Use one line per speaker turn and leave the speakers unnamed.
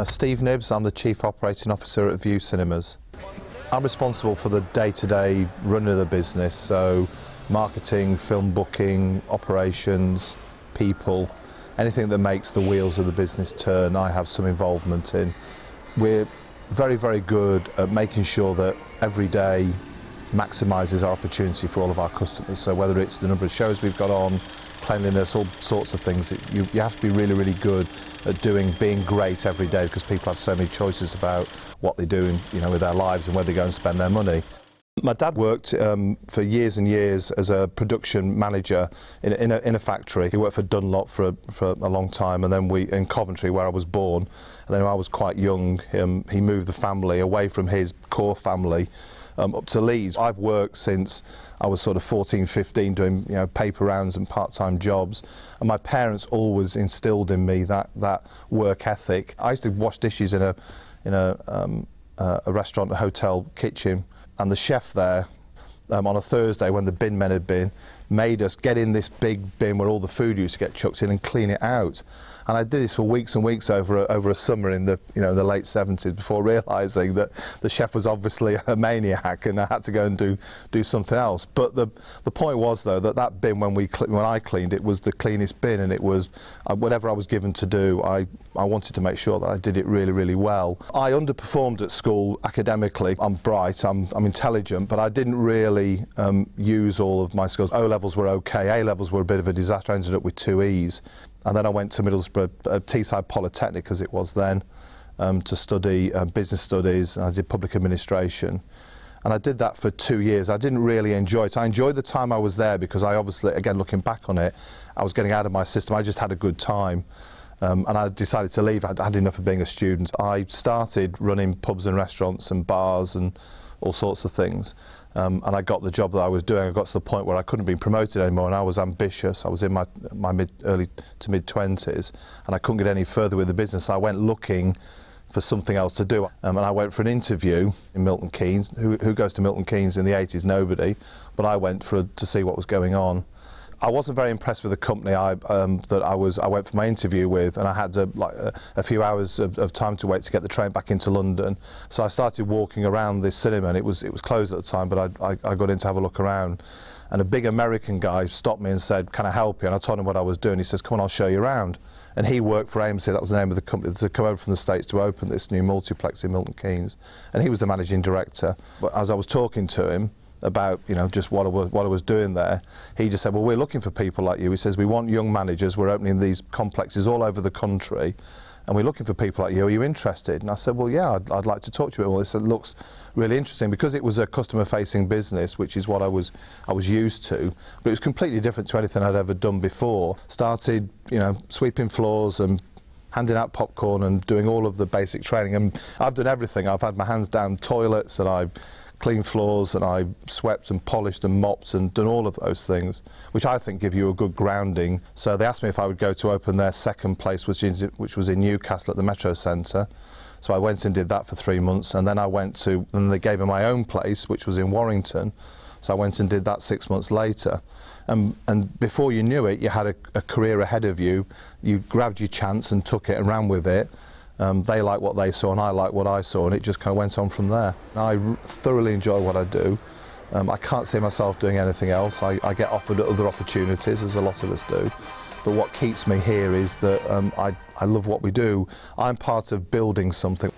Steve Nibbs, I'm the Chief Operating Officer at View Cinemas. I'm responsible for the day-to-day running of the business, so marketing, film booking, operations, people, anything that makes the wheels of the business turn, I have some involvement in. We're very, very good at making sure that every day maximises our opportunity for all of our customers. So whether it's the number of shows we've got on, cleanliness, all sorts of things, you have to be really, really good at being great every day, because people have so many choices about what they do with their lives and where they go and spend their money. My dad worked for years and years as a production manager in a factory. He worked for Dunlop for a long time, and then in Coventry, where I was born. And then when I was quite young, he moved the family away from his core family up to Leeds. I've worked since I was sort of 14, 15, doing paper rounds and part-time jobs, and my parents always instilled in me that work ethic. I used to wash dishes in a restaurant, a hotel kitchen, and the chef there on a Thursday, when the bin men had been, made us get in this big bin where all the food used to get chucked in and clean it out. And I did this for weeks and weeks over a summer in the the late 70s, before realising that the chef was obviously a maniac and I had to go and do something else. But the point was, though, that bin, when I cleaned it, was the cleanest bin, and it was whatever I was given to do, I wanted to make sure that I did it really, really well. I underperformed at school academically. I'm bright, I'm intelligent, but I didn't really use all of my skills. O-levels were okay, A-levels were a bit of a disaster. I ended up with 2 E's. And then I went to Middlesbrough, Teesside Polytechnic as it was then, to study business studies. I did public administration. And I did that for 2 years. I didn't really enjoy it. I enjoyed the time I was there because I obviously, again, looking back on it, I was getting out of my system. I just had a good time. And I decided to leave. I had enough of being a student. I started running pubs and restaurants and bars and all sorts of things. And I got the job that I was doing. I got to the point where I couldn't be promoted anymore, and I was ambitious. I was in my early to mid-20s, and I couldn't get any further with the business. So I went looking for something else to do. And I went for an interview in Milton Keynes. Who goes to Milton Keynes in the 80s? Nobody. But I went to see what was going on. I wasn't very impressed with the company I went for my interview with, and I had a few hours of time to wait to get the train back into London. So I started walking around this cinema, and it was closed at the time, but I got in to have a look around. And a big American guy stopped me and said, "Can I help you?" And I told him what I was doing. He says, "Come on, I'll show you around." And he worked for AMC, that was the name of the company, to come over from the States to open this new multiplex in Milton Keynes. And he was the managing director. But as I was talking to him about just what I was doing there, he just said, "Well, we're looking for people like you." He says, "We want young managers. We're opening these complexes all over the country, and we're looking for people like you. Are you interested?" And I said, "Well, yeah, I'd like to talk to you." Well, he said, "It looks really interesting," because it was a customer-facing business, which is what I was used to, but it was completely different to anything I'd ever done before. Started, sweeping floors and handing out popcorn and doing all of the basic training, and I've done everything. I've had my hands down toilets, and I've cleaned floors, and I've swept and polished and mopped and done all of those things, which I think give you a good grounding. So they asked me if I would go to open their second place, which was in Newcastle at the Metro Centre. So I went and did that for 3 months, and then then they gave me my own place, which was in Warrington. So I went and did that 6 months later. And before you knew it, you had a career ahead of you. You grabbed your chance and took it and ran with it. They liked what they saw, and I liked what I saw, and it just kind of went on from there. I thoroughly enjoy what I do. I can't see myself doing anything else. I get offered other opportunities, as a lot of us do. But what keeps me here is that I love what we do. I'm part of building something.